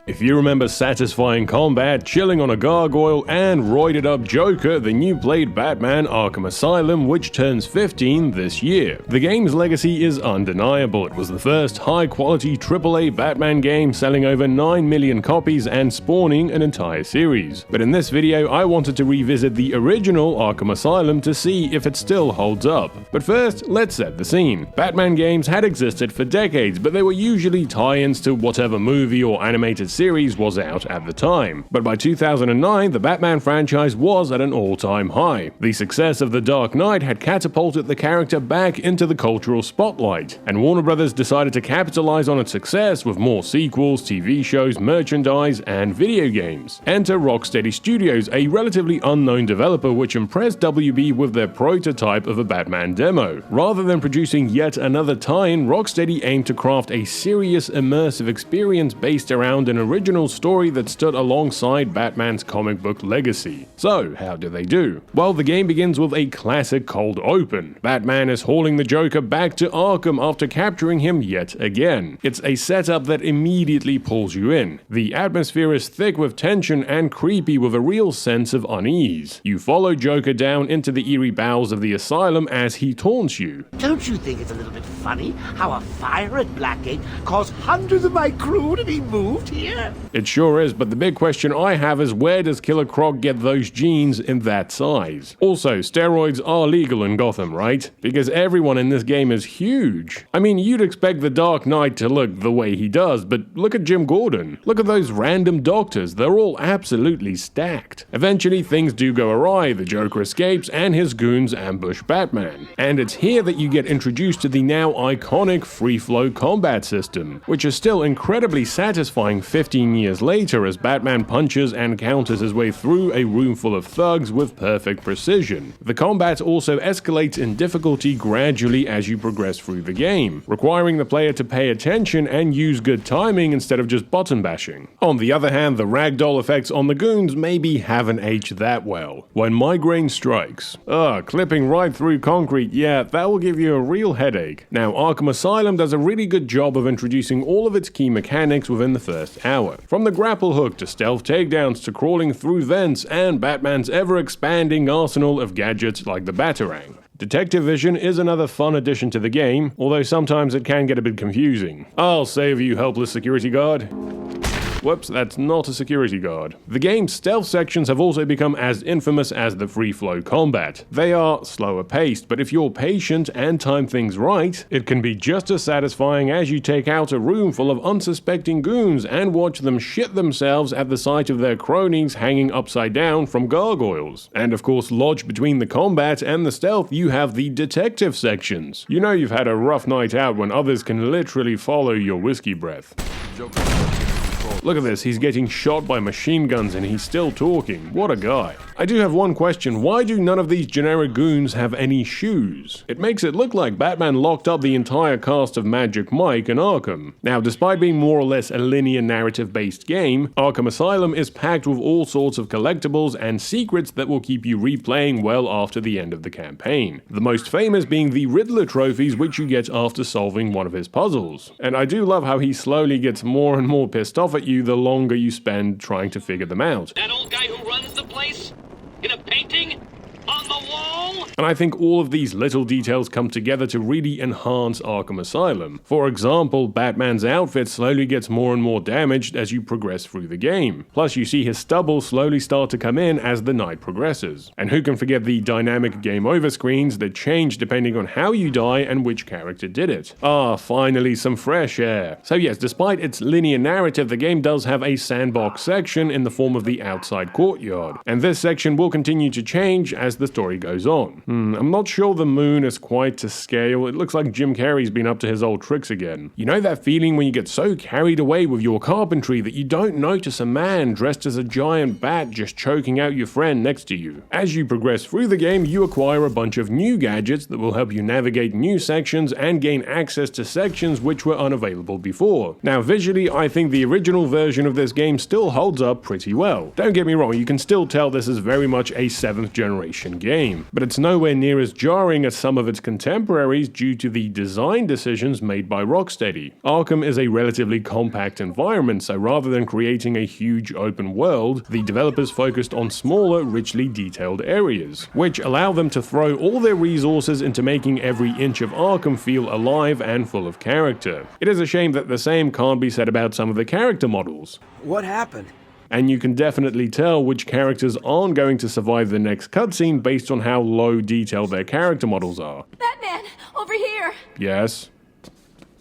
If you remember satisfying combat, chilling on a gargoyle, and roided up Joker, then you played Batman Arkham Asylum, which turns 15 this year. The game's legacy is undeniable. It was the first high-quality AAA Batman game selling over 9 million copies and spawning an entire series. But in this video, I wanted to revisit the original Arkham Asylum to see if it still holds up. But first, let's set the scene. Batman games had existed for decades, but they were usually tie-ins to whatever movie or animated series was out at the time. But by 2009, the Batman franchise was at an all-time high. The success of The Dark Knight had catapulted the character back into the cultural spotlight, and Warner Brothers decided to capitalize on its success with more sequels, TV shows, merchandise, and video games. Enter Rocksteady Studios, a relatively unknown developer which impressed WB with their prototype of a Batman demo. Rather than producing yet another tie-in, Rocksteady aimed to craft a serious, immersive experience based around an original story that stood alongside Batman's comic book legacy. So, how do they do? Well, the game begins with a classic cold open. Batman is hauling the Joker back to Arkham after capturing him yet again. It's a setup that immediately pulls you in. The atmosphere is thick with tension and creepy with a real sense of unease. You follow Joker down into the eerie bowels of the asylum as he taunts you. Don't you think it's a little bit funny how a fire at Blackgate caused hundreds of my crew to be moved here? It sure is, but the big question I have is where does Killer Croc get those jeans in that size? Also, steroids are legal in Gotham, right? Because everyone in this game is huge. I mean, you'd expect the Dark Knight to look the way he does, but look at Jim Gordon. Look at those random doctors, they're all absolutely stacked. Eventually, things do go awry, the Joker escapes, and his goons ambush Batman. And it's here that you get introduced to the now iconic free-flow combat system, which is still incredibly satisfying 15 years later as Batman punches and counters his way through a room full of thugs with perfect precision. The combat also escalates in difficulty gradually as you progress through the game, requiring the player to pay attention and use good timing instead of just button bashing. On the other hand, the ragdoll effects on the goons maybe haven't aged that well. When migraine strikes. Clipping right through concrete, yeah, that will give you a real headache. Now, Arkham Asylum does a really good job of introducing all of its key mechanics within the first hour. From the grapple hook to stealth takedowns to crawling through vents and Batman's ever-expanding arsenal of gadgets like the Batarang. Detective Vision is another fun addition to the game, although sometimes it can get a bit confusing. I'll save you, helpless security guard. Whoops, that's not a security guard. The game's stealth sections have also become as infamous as the free-flow combat. They are slower paced, but if you're patient and time things right, it can be just as satisfying as you take out a room full of unsuspecting goons and watch them shit themselves at the sight of their cronies hanging upside down from gargoyles. And of course, lodged between the combat and the stealth, you have the detective sections. You know you've had a rough night out when others can literally follow your whiskey breath. Look at this, he's getting shot by machine guns and he's still talking. What a guy. I do have one question, why do none of these generic goons have any shoes? It makes it look like Batman locked up the entire cast of Magic Mike and Arkham. Now, despite being more or less a linear narrative-based game, Arkham Asylum is packed with all sorts of collectibles and secrets that will keep you replaying well after the end of the campaign. The most famous being the Riddler trophies, which you get after solving one of his puzzles. And I do love how he slowly gets more and more pissed off at you the longer you spend trying to figure them out. That old guy who runs the place? In a painting? On the wall? And I think all of these little details come together to really enhance Arkham Asylum. For example, Batman's outfit slowly gets more and more damaged as you progress through the game. Plus, you see his stubble slowly start to come in as the night progresses. And who can forget the dynamic game over screens that change depending on how you die and which character did it. Finally some fresh air. So yes, despite its linear narrative, the game does have a sandbox section in the form of the outside courtyard. And this section will continue to change as the story goes on. I'm not sure the moon is quite to scale. It looks like Jim Carrey's been up to his old tricks again. You know that feeling when you get so carried away with your carpentry that you don't notice a man dressed as a giant bat just choking out your friend next to you. As you progress through the game, you acquire a bunch of new gadgets that will help you navigate new sections and gain access to sections which were unavailable before. Now visually, I think the original version of this game still holds up pretty well. Don't get me wrong, you can still tell this is very much a 7th generation game, but it's no nowhere near as jarring as some of its contemporaries due to the design decisions made by Rocksteady. Arkham is a relatively compact environment, so rather than creating a huge open world, the developers focused on smaller, richly detailed areas, which allow them to throw all their resources into making every inch of Arkham feel alive and full of character. It is a shame that the same can't be said about some of the character models. What happened? And you can definitely tell which characters aren't going to survive the next cutscene based on how low detail their character models are. Batman, over here! Yes?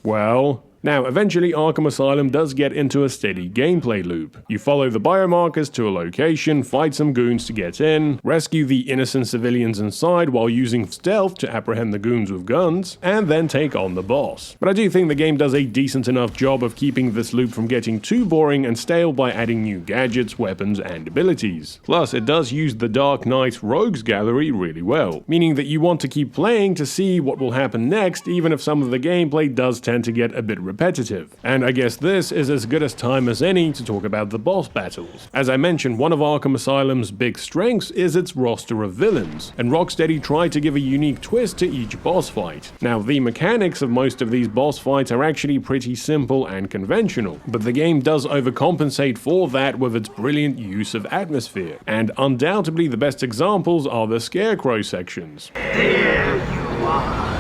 Well... Now, eventually Arkham Asylum does get into a steady gameplay loop. You follow the biomarkers to a location, fight some goons to get in, rescue the innocent civilians inside while using stealth to apprehend the goons with guns, and then take on the boss. But I do think the game does a decent enough job of keeping this loop from getting too boring and stale by adding new gadgets, weapons, and abilities. Plus, it does use the Dark Knight Rogues Gallery really well, meaning that you want to keep playing to see what will happen next, even if some of the gameplay does tend to get a bit repetitive. And I guess this is as good a time as any to talk about the boss battles. As I mentioned, one of Arkham Asylum's big strengths is its roster of villains, and Rocksteady tried to give a unique twist to each boss fight. Now, the mechanics of most of these boss fights are actually pretty simple and conventional, but the game does overcompensate for that with its brilliant use of atmosphere, and undoubtedly the best examples are the Scarecrow sections. There you are.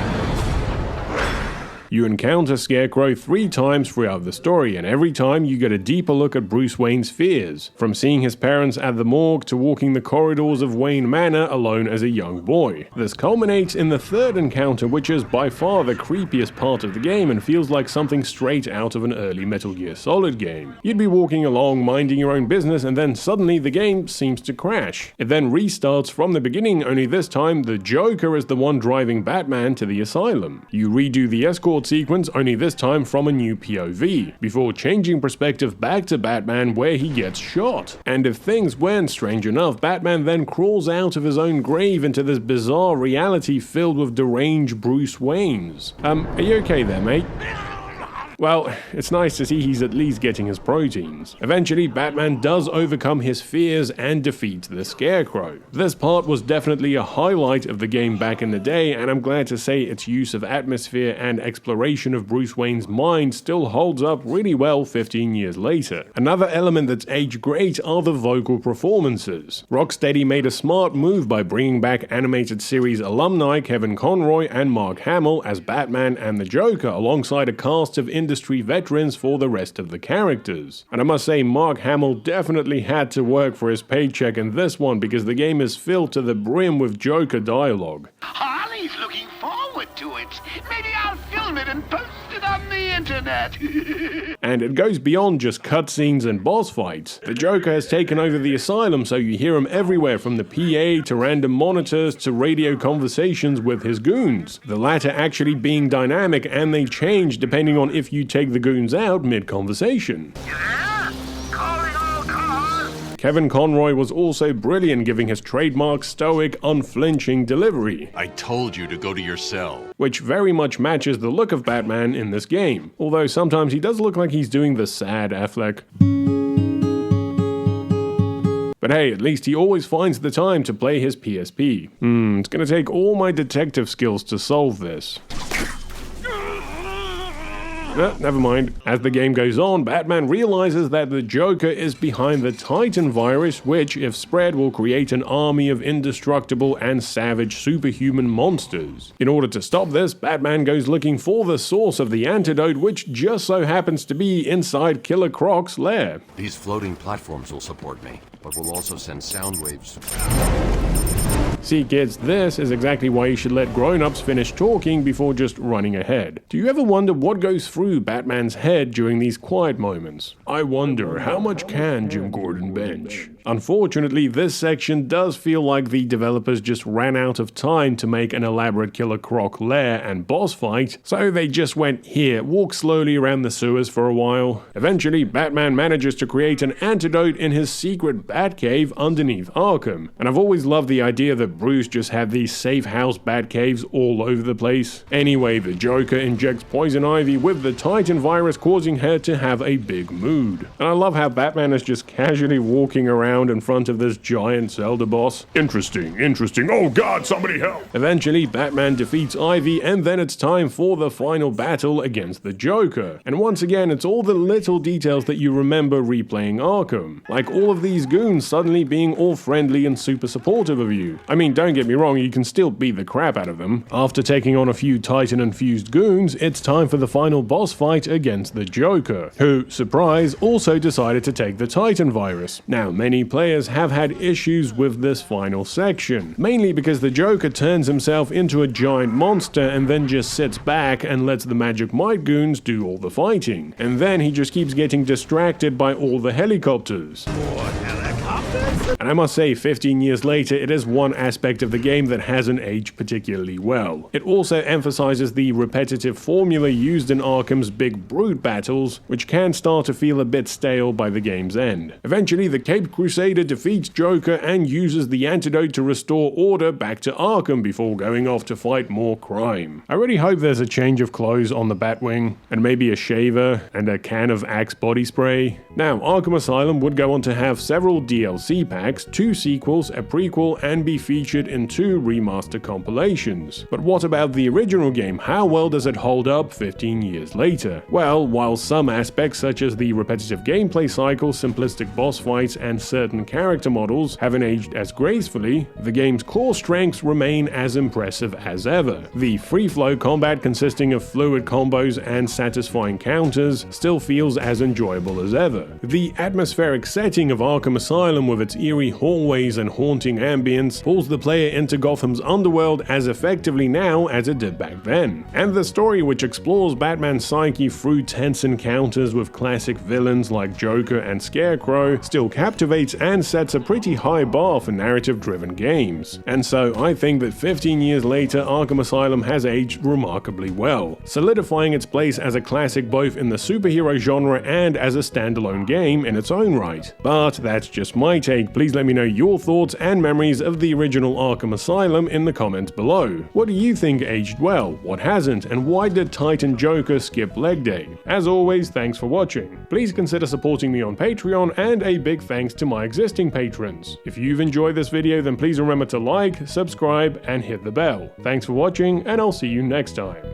You encounter Scarecrow 3 times throughout the story, and every time you get a deeper look at Bruce Wayne's fears, from seeing his parents at the morgue to walking the corridors of Wayne Manor alone as a young boy. This culminates in the 3rd encounter, which is by far the creepiest part of the game and feels like something straight out of an early Metal Gear Solid game. You'd be walking along minding your own business, and then suddenly the game seems to crash. It then restarts from the beginning, only this time the Joker is the one driving Batman to the asylum. You redo the escort sequence, only this time from a new POV, before changing perspective back to Batman where he gets shot. And if things weren't strange enough, Batman then crawls out of his own grave into this bizarre reality filled with deranged Bruce Waynes. Are you okay there, mate? Well, it's nice to see he's at least getting his proteins. Eventually, Batman does overcome his fears and defeat the Scarecrow. This part was definitely a highlight of the game back in the day, and I'm glad to say its use of atmosphere and exploration of Bruce Wayne's mind still holds up really well 15 years later. Another element that's aged great are the vocal performances. Rocksteady made a smart move by bringing back animated series alumni Kevin Conroy and Mark Hamill as Batman and the Joker alongside a cast of industry veterans for the rest of the characters. And I must say, Mark Hamill definitely had to work for his paycheck in this one because the game is filled to the brim with Joker dialogue. Harley's looking forward to it. Maybe I'll film it and post it on the internet. And it goes beyond just cutscenes and boss fights. The Joker has taken over the asylum, so you hear him everywhere, from the PA to random monitors to radio conversations with his goons. The latter actually being dynamic, and they change depending on if you take the goons out mid-conversation. Calling all cars. Kevin Conroy was also brilliant, giving his trademark stoic, unflinching delivery, I told you to go to your cell. which very much matches the look of Batman in this game, although sometimes he does look like he's doing the sad Affleck. But hey, at least he always finds the time to play his PSP. It's gonna take all my detective skills to solve this. Never mind. As the game goes on, Batman realizes that the Joker is behind the Titan virus, which, if spread, will create an army of indestructible and savage superhuman monsters. In order to stop this, Batman goes looking for the source of the antidote, which just so happens to be inside Killer Croc's lair. These floating platforms will support me, but will also send sound waves. See kids, this is exactly why you should let grown-ups finish talking before just running ahead. Do you ever wonder what goes through Batman's head during these quiet moments? I wonder, how much can Jim Gordon bench? Unfortunately, this section does feel like the developers just ran out of time to make an elaborate Killer Croc lair and boss fight, so they just went, here, walk slowly around the sewers for a while. Eventually, Batman manages to create an antidote in his secret Batcave underneath Arkham, and I've always loved the idea that that Bruce just had these safe house bat caves all over the place? Anyway, the Joker injects Poison Ivy with the Titan virus, causing her to have a big mood. And I love how Batman is just casually walking around in front of this giant Zelda boss. Interesting, interesting. Oh god, somebody help! Eventually, Batman defeats Ivy, and then it's time for the final battle against the Joker. And once again, it's all the little details that you remember replaying Arkham. Like all of these goons suddenly being all friendly and super supportive of you. I mean, don't get me wrong, you can still beat the crap out of them. After taking on a few Titan-infused goons, it's time for the final boss fight against the Joker, who, surprise, also decided to take the Titan virus. Now, many players have had issues with this final section, mainly because the Joker turns himself into a giant monster and then just sits back and lets the Magic Might goons do all the fighting. And then he just keeps getting distracted by all the helicopters. And I must say, 15 years later, it is one aspect of the game that hasn't aged particularly well. It also emphasizes the repetitive formula used in Arkham's big brute battles, which can start to feel a bit stale by the game's end. Eventually, the Caped Crusader defeats Joker and uses the antidote to restore order back to Arkham before going off to fight more crime. I really hope there's a change of clothes on the Batwing, and maybe a shaver, and a can of Axe body spray. Now, Arkham Asylum would go on to have several DLC packs, 2 sequels, a prequel, and be featured in 2 remaster compilations. But what about the original game? How well does it hold up 15 years later? Well, while some aspects such as the repetitive gameplay cycle, simplistic boss fights, and certain character models haven't aged as gracefully, the game's core strengths remain as impressive as ever. The free-flow combat consisting of fluid combos and satisfying counters still feels as enjoyable as ever. The atmospheric setting of Arkham Asylum with its eerie hallways and haunting ambience pulls the player into Gotham's underworld as effectively now as it did back then. And the story, which explores Batman's psyche through tense encounters with classic villains like Joker and Scarecrow, still captivates and sets a pretty high bar for narrative-driven games. And so I think that 15 years later, Arkham Asylum has aged remarkably well, solidifying its place as a classic both in the superhero genre and as a standalone game in its own right. But that's just my take. Please let me know your thoughts and memories of the original Arkham Asylum in the comments below. What do you think aged well, what hasn't, and why did Titan Joker skip leg day? As always, thanks for watching. Please consider supporting me on Patreon, and a big thanks to my existing patrons. If you've enjoyed this video, then please remember to like, subscribe, and hit the bell. Thanks for watching, and I'll see you next time.